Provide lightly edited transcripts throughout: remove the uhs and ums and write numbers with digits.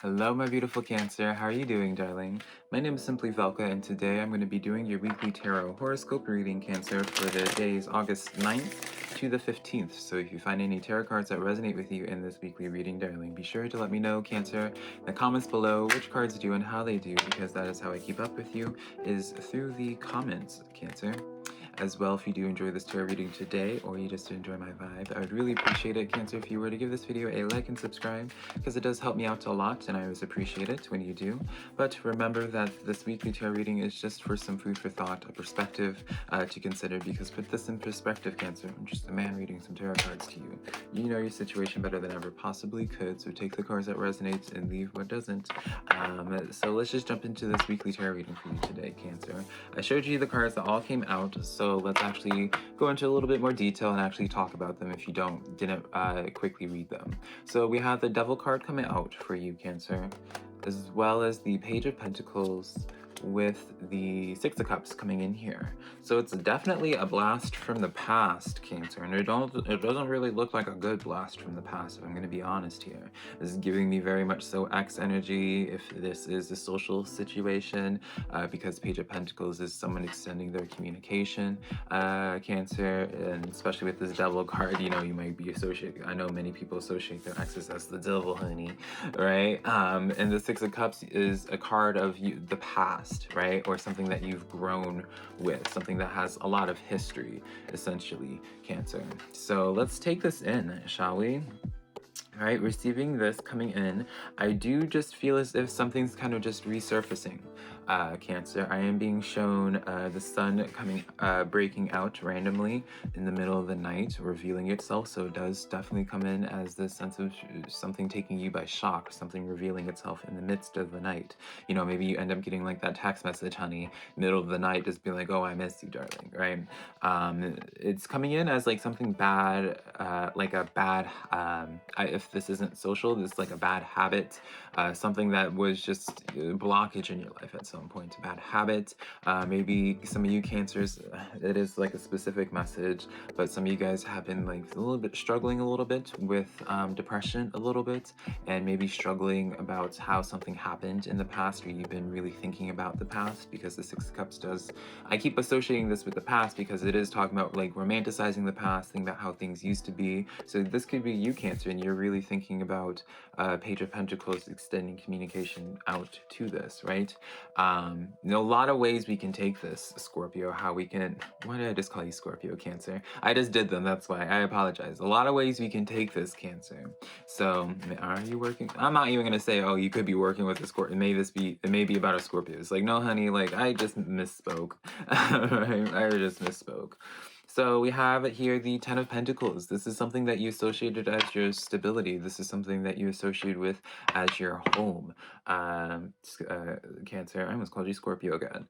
Hello, my beautiful Cancer. How are you doing, darling? My name is SimplyVelca, and today I'm going to be doing your weekly tarot horoscope reading, Cancer, for the days August 9th to the 15th. So if you find any tarot cards that resonate with you in this weekly reading, darling, be sure to let me know, Cancer, in the comments below which cards do and how they do, because that is how I keep up with you, is through the comments, Cancer. As well, if you do enjoy this tarot reading today, or you just enjoy my vibe, I would really appreciate it, Cancer, if you were to give this video a like and subscribe, because it does help me out a lot, and I always appreciate it when you do. But remember that this weekly tarot reading is just for some food for thought, a perspective to consider, because put this in perspective, Cancer, I'm just a man reading some tarot cards to you. You know your situation better than ever possibly could, so take the cards that resonate and leave what doesn't. So let's just jump into this weekly tarot reading for you today, Cancer. I showed you the cards that all came out, so let's actually go into a little bit more detail and actually talk about them if you didn't quickly read them. So we have the Devil card coming out for you, Cancer, as well as the Page of Pentacles with the Six of Cups coming in here. So it's definitely a blast from the past, Cancer, and it doesn't really look like a good blast from the past, if I'm going to be honest here. This is giving me very much so X energy if this is a social situation, because Page of Pentacles is someone extending their communication, Cancer, and especially with this Devil card, you know, you might be associated, I know many people associate their exes as the devil, honey, right? And the Six of Cups is a card of the past, right? Or something that you've grown with, something that has a lot of history, essentially, Cancer. So let's take this in, shall we? All right, receiving this coming in, I do just feel as if something's kind of just resurfacing, Cancer. I am being shown the sun breaking out randomly in the middle of the night, revealing itself. So it does definitely come in as the sense of something taking you by shock, something revealing itself in the midst of the night. You know, maybe you end up getting like that text message, honey, middle of the night, just being like, oh, I miss you, darling, right? It's coming in as like something bad, like a bad, if this isn't social, this is like a bad habit, something that was just a blockage in your life at some point, a bad habit. Maybe some of you Cancers, it is like a specific message, but some of you guys have been like a little bit struggling a little bit with depression a little bit, and maybe struggling about how something happened in the past, or you've been really thinking about the past, because the Six of Cups does, I keep associating this with the past because it is talking about like romanticizing the past, thinking about how things used to be. So this could be you, Cancer, and you're really thinking about Page of Pentacles extending communication out to this, right? A lot of ways we can take this, Scorpio, how we can, why did I just call you Scorpio, Cancer? I just did them, that's why, I apologize. A lot of ways we can take this, Cancer. So, are you working? I'm not even gonna say, oh, you could be working with a Scorpio, it may be about a Scorpio. It's like, no, honey, like, I just misspoke. I just misspoke. So we have here the Ten of Pentacles. This is something that you associated as your stability. This is something that you associate with as your home. Cancer, I almost called you Scorpio again.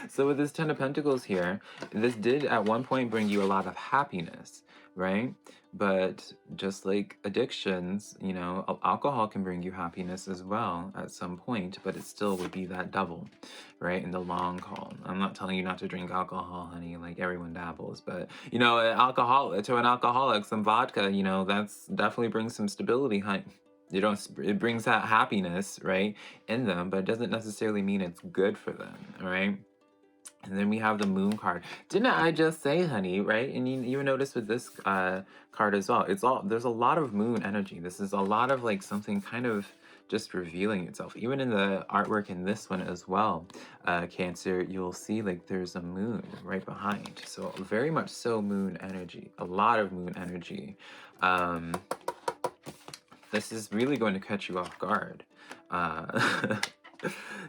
So with this Ten of Pentacles here, this did at one point bring you a lot of happiness, right? But just like addictions, you know, alcohol can bring you happiness as well at some point, but it still would be that double, right? In the long haul. I'm not telling you not to drink alcohol, honey, like everyone dabbles, but you know, to an alcoholic, some vodka, you know, that's definitely brings some stability, honey. It brings that happiness, right, in them, but it doesn't necessarily mean it's good for them, right? And then we have the Moon card. Didn't I just say, honey, right? And you even notice with this card as well, there's a lot of moon energy. This is a lot of like something kind of just revealing itself. Even in the artwork in this one as well, Cancer, you'll see like there's a moon right behind. So very much so moon energy, a lot of moon energy. This is really going to catch you off guard.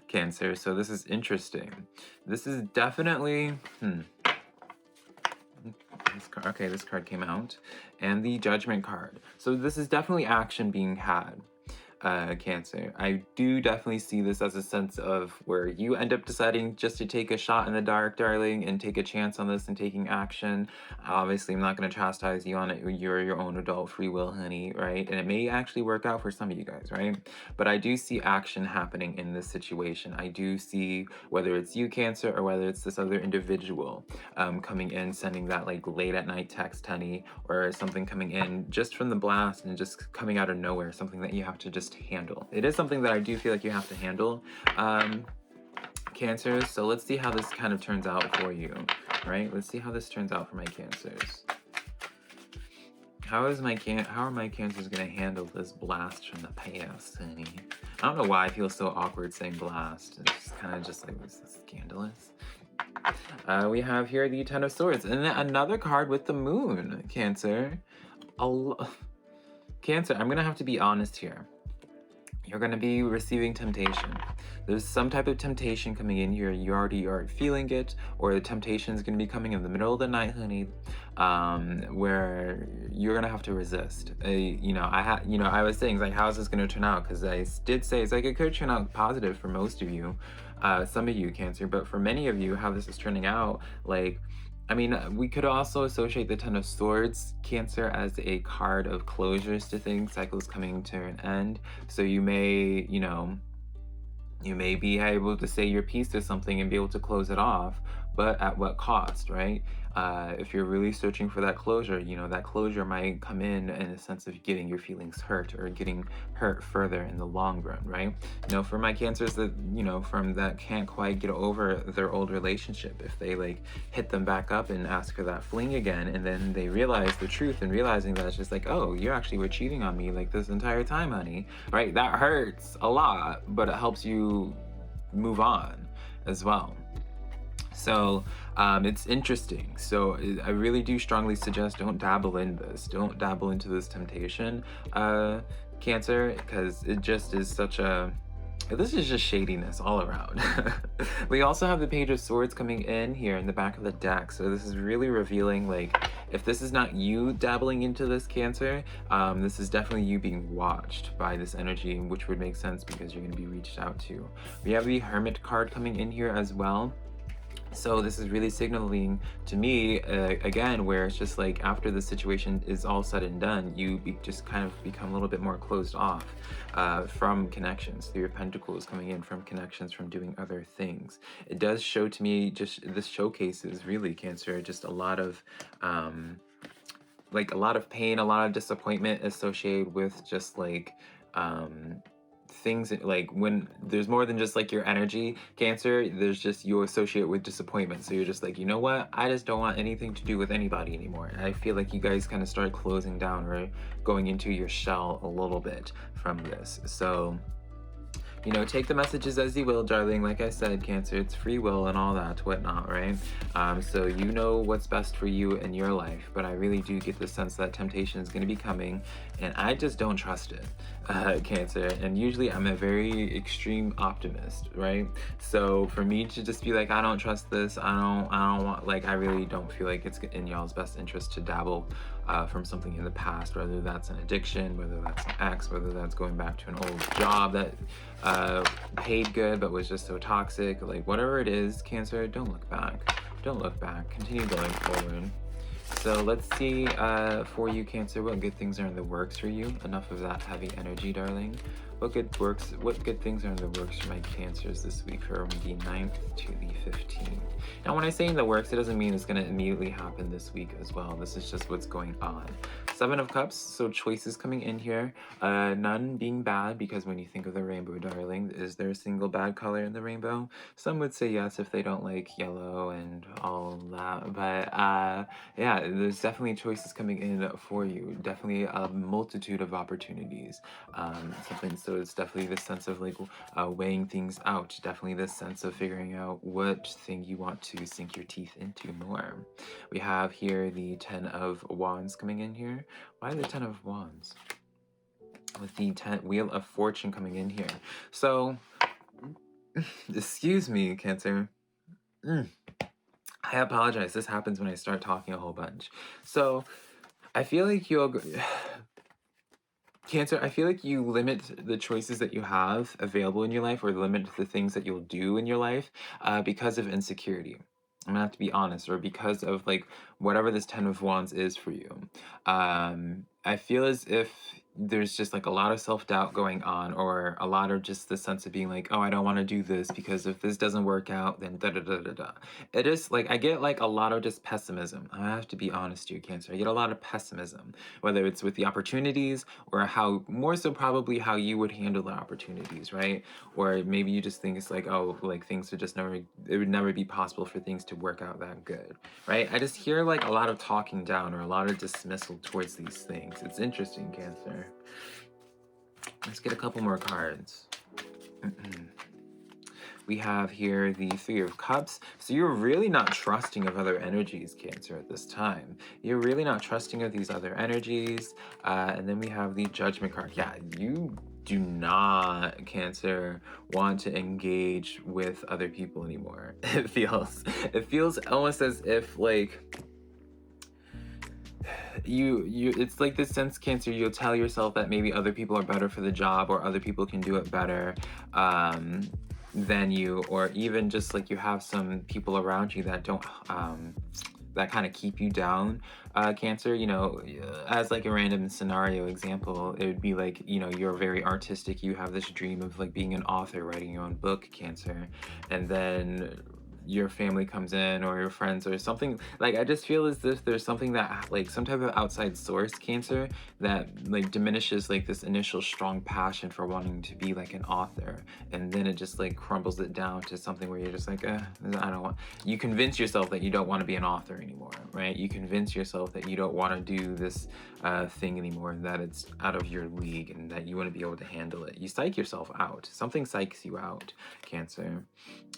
Cancer, so this is interesting. This is definitely this card came out, and the Judgment card. So this is definitely action being had. Cancer. I do definitely see this as a sense of where you end up deciding just to take a shot in the dark, darling, and take a chance on this and taking action. Obviously, I'm not going to chastise you on it. You're your own adult free will, honey, right? And it may actually work out for some of you guys, right? But I do see action happening in this situation. I do see whether it's you, Cancer, or whether it's this other individual coming in, sending that like late at night text, honey, or something coming in just from the blast and just coming out of nowhere, something that you have to just handle. It is something that I do feel like you have to handle, Cancers. So let's see how this kind of turns out for you, right? Let's see how this turns out for my Cancers. How are my Cancers gonna handle this blast from the past, honey? I don't know why I feel so awkward saying blast. It's kind of just like, was this scandalous? We have here the Ten of Swords, and then another card with the Moon, Cancer. Cancer, I'm gonna have to be honest here. You're gonna be receiving temptation. There's some type of temptation coming in here. You already are feeling it, or the temptation is gonna be coming in the middle of the night, honey, where you're gonna have to resist. I was saying like, how's this gonna turn out? Because I did say it's like it could turn out positive for most of you, some of you, Cancer, but for many of you, how this is turning out, like, I mean, we could also associate the Ten of Swords, Cancer, as a card of closures to things, cycles coming to an end. So you may, you may be able to say your piece to something and be able to close it off, but at what cost, right? If you're really searching for that closure, that closure might come in a sense of getting your feelings hurt or getting hurt further in the long run, right? For my Cancers that, from that can't quite get over their old relationship, if they like hit them back up and ask for that fling again, and then they realize the truth and realizing that it's just like, oh, you actually were cheating on me like this entire time, honey, right? That hurts a lot, but it helps you move on as well. So it's interesting. So I really do strongly suggest don't dabble in this. Don't dabble into this temptation, Cancer, because it just is such a... This is just shadiness all around. We also have the Page of Swords coming in here in the back of the deck. So this is really revealing, like, if this is not you dabbling into this, Cancer, this is definitely you being watched by this energy, which would make sense because you're going to be reached out to. We have the Hermit card coming in here as well. So this is really signaling to me, again, where it's just like after the situation is all said and done, you just kind of become a little bit more closed off from connections. The Three of Pentacles coming in from connections, from doing other things. It does show to me, just this showcases really, Cancer, just a lot of like a lot of pain, a lot of disappointment associated with just like things, like when there's more than just like your energy, Cancer, there's just you associate with disappointment. So you're just like, you know what, I just don't want anything to do with anybody anymore. And I feel like you guys kind of start closing down or going into your shell a little bit from this. So take the messages as you will, darling. Like I said, Cancer, it's free will and all that, whatnot, right? So you know what's best for you in your life, but I really do get the sense that temptation is going to be coming, and I just don't trust it, Cancer. And usually I'm a very extreme optimist, right? So for me to just be like, I don't trust this, I don't want, like, I really don't feel like it's in y'all's best interest to dabble from something in the past, whether that's an addiction, whether that's an ex, whether that's going back to an old job that paid good but was just so toxic. Like, whatever it is, Cancer, don't look back. Don't look back. Continue going forward. So let's see for you, Cancer, what good things are in the works for you. Enough of that heavy energy, darling. What good things are in the works for my Cancers this week from the 9th to the 15th? Now, when I say in the works, it doesn't mean it's going to immediately happen this week as well. This is just what's going on. Seven of Cups, so choices coming in here. None being bad, because when you think of the rainbow, darling, is there a single bad color in the rainbow? Some would say yes if they don't like yellow and all that. But yeah, there's definitely choices coming in for you. Definitely a multitude of opportunities. So it's definitely this sense of like weighing things out. Definitely this sense of figuring out what thing you want to sink your teeth into more. We have here the Ten of Wands coming in here. Why the Ten of Wands? With the Wheel of Fortune coming in here. So, excuse me, Cancer. I apologize. This happens when I start talking a whole bunch. So, I feel like you'll... Cancer, I feel like you limit the choices that you have available in your life or limit the things that you'll do in your life because of insecurity. I'm gonna have to be honest, or because of like whatever this Ten of Wands is for you. I feel as if there's just like a lot of self doubt going on, or a lot of just the sense of being like, oh, I don't want to do this because if this doesn't work out, then da da da da da. It is like I get like a lot of just pessimism. I have to be honest here, Cancer. I get a lot of pessimism, whether it's with the opportunities or how more so probably how you would handle the opportunities, right? Or maybe you just think it's like, oh, like things would just never, it would never be possible for things to work out that good, right? I just hear like a lot of talking down or a lot of dismissal towards these things. It's interesting, Cancer. Let's get a couple more cards. We have here the Three of Cups. So you're really not trusting of other energies, Cancer, at this time. You're really not trusting of these other energies. And then we have the Judgment card. Yeah, you do not, Cancer, want to engage with other people anymore. It feels almost as if like you it's like this sense, Cancer, you'll tell yourself that maybe other people are better for the job or other people can do it better than you, or even just like you have some people around you that don't that kind of keep you down, Cancer. As like a random scenario example, it would be like, you're very artistic, you have this dream of like being an author, writing your own book, Cancer, and then your family comes in or your friends or something. Like I just feel as if there's something that like some type of outside source, Cancer, that like diminishes like this initial strong passion for wanting to be like an author, and then it just like crumbles it down to something where you're just like, I don't want. You convince yourself that you don't want to be an author anymore, right? You convince yourself that you don't want to do this thing anymore, and that it's out of your league, and that you want to be able to handle it. You psych yourself out. Something psychs you out, Cancer.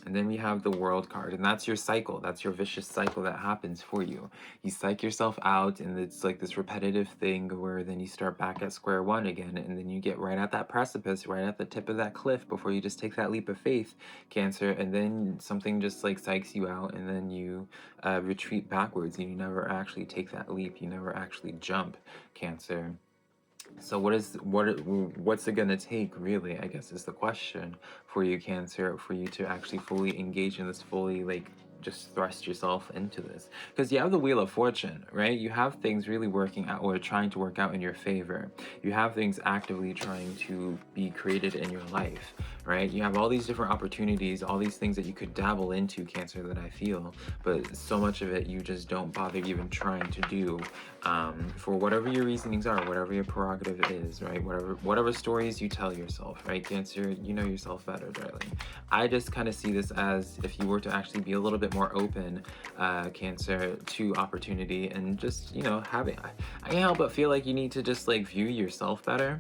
And then we have the World card, and that's your cycle. That's your vicious cycle that happens for you. You psych yourself out, and it's like this repetitive thing where then you start back at square one again, and then you get right at that precipice, right at the tip of that cliff before you just take that leap of faith, Cancer, and then something just like psychs you out, and then you retreat backwards, and you never actually take that leap. You never actually jump, Cancer. So what's it gonna take, really, I guess, is the question for you, Cancer, for you to actually fully engage in this, fully like just thrust yourself into this. Because you have the Wheel of Fortune, right? You have things really working out or trying to work out in your favor. You have things actively trying to be created in your life, right? You have all these different opportunities, all these things that you could dabble into, Cancer, that I feel, but so much of it you just don't bother even trying to do, for whatever your reasonings are, whatever your prerogative is, right? Whatever stories you tell yourself, right, Cancer? You know yourself better, darling. I just kind of see this as if you were to actually be a little bit more open, Cancer, to opportunity, and just, having, I can't help but feel like you need to just like view yourself better.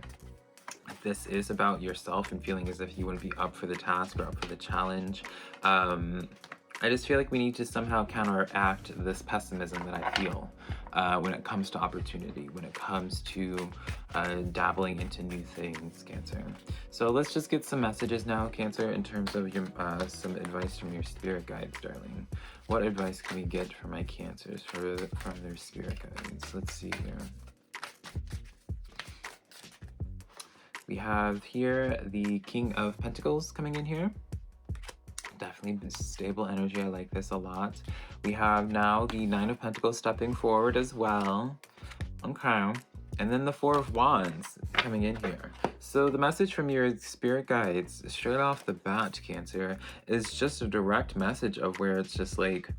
This is about yourself and feeling as if you wouldn't be up for the task or up for the challenge. I just feel like we need to somehow counteract this pessimism that I feel when it comes to opportunity, when it comes to dabbling into new things, Cancer. So let's just get some messages now, Cancer, in terms of your some advice from your spirit guides, darling. What advice can we get from my Cancers from their spirit guides? Let's see here. We have here the King of Pentacles coming in here. Definitely stable energy. I like this a lot. We have now the Nine of Pentacles stepping forward as well. Okay. And then the Four of Wands coming in here. So the message from your spirit guides straight off the bat, Cancer, is just a direct message of where it's just like,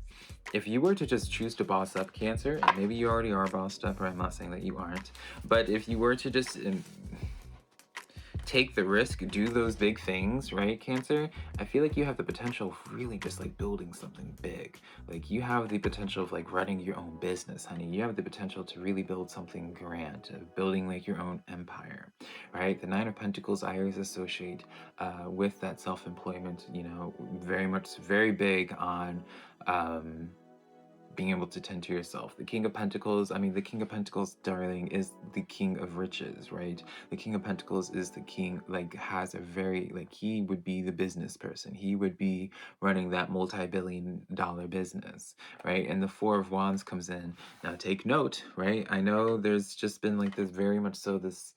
if you were to just choose to boss up, Cancer, and maybe you already are bossed up, or I'm not saying that you aren't, but if you were to just take the risk, do those big things, right, Cancer? I feel like you have the potential of really just like building something big. Like you have the potential of like running your own business, honey. You have the potential to really build something grand, of building like your own empire, right? The Nine of Pentacles I always associate with that self-employment, very big on being able to tend to yourself. The King of Pentacles, darling, is the King of Riches, right? The King of Pentacles is the king, like, has a very, like, he would be the business person. He would be running that multi-billion-dollar business, right? And the Four of Wands comes in. Now, take note, right? I know there's just been, like, this very much so this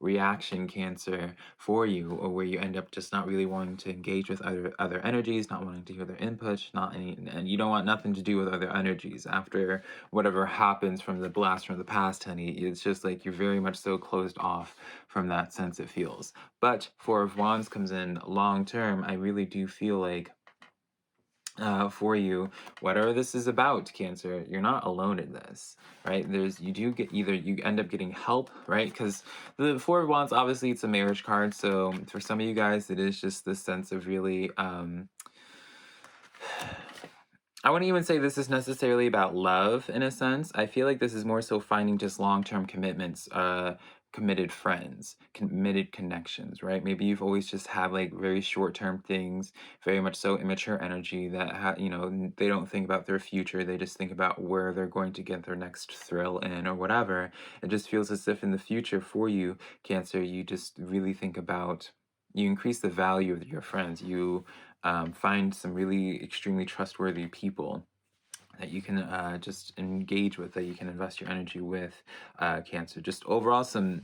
reaction, Cancer, for you, or where you end up just not really wanting to engage with other energies, not wanting to hear their input, not any, and you don't want nothing to do with other energies after whatever happens from the blast from the past, honey. It's just like you're very much so closed off from that sense, it feels. But Four of Wands comes in long term. I really do feel like for you, whatever this is about, Cancer, you're not alone in this, right? You do get, either you end up getting help, right? Because the Four of Wands, obviously, it's a marriage card. So for some of you guys, it is just this sense of really, I wouldn't even say this is necessarily about love in a sense. I feel like this is more so finding just long-term commitments, committed friends, committed connections, right? Maybe you've always just had like very short-term things, very much so immature energy that they don't think about their future. They just think about where they're going to get their next thrill in or whatever. It just feels as if in the future for you, Cancer, you just really think about, you increase the value of your friends. You find some really extremely trustworthy people that you can just engage with, that you can invest your energy with, Cancer. Just overall, some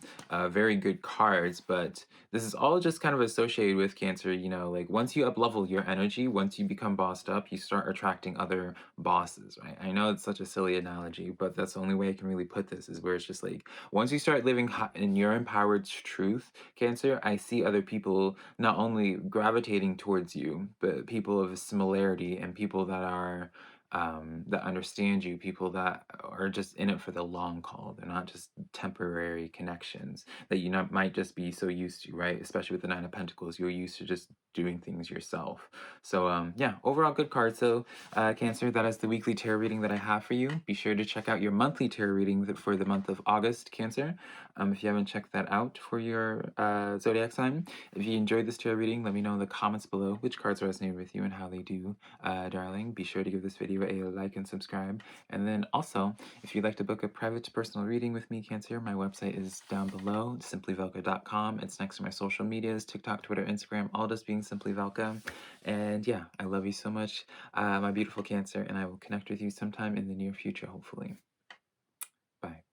very good cards, but this is all just kind of associated with Cancer. Like once you up level your energy, once you become bossed up, you start attracting other bosses, right? I know it's such a silly analogy, but that's the only way I can really put this, is where it's just like once you start living in your empowered truth, Cancer, I see other people not only gravitating towards you, but people of similarity and people that are that understand you, people that are just in it for the long haul. They're not just temporary connections that you not might just be so used to, right? Especially with the Nine of Pentacles, you're used to just doing things yourself. So yeah, overall good cards. So Cancer, that is the weekly tarot reading that I have for you. Be sure to check out your monthly tarot reading for the month of August, Cancer. If you haven't checked that out for your zodiac sign. If you enjoyed this tarot reading, let me know in the comments below which cards resonate with you and how they do, darling. Be sure to give this video a like and subscribe. And then also, if you'd like to book a private personal reading with me, Cancer, my website is down below, simplyvelca.com. It's next to my social medias, TikTok, Twitter, Instagram, all just being Simply Velca. And yeah, I love you so much, my beautiful Cancer, and I will connect with you sometime in the near future, hopefully. Bye.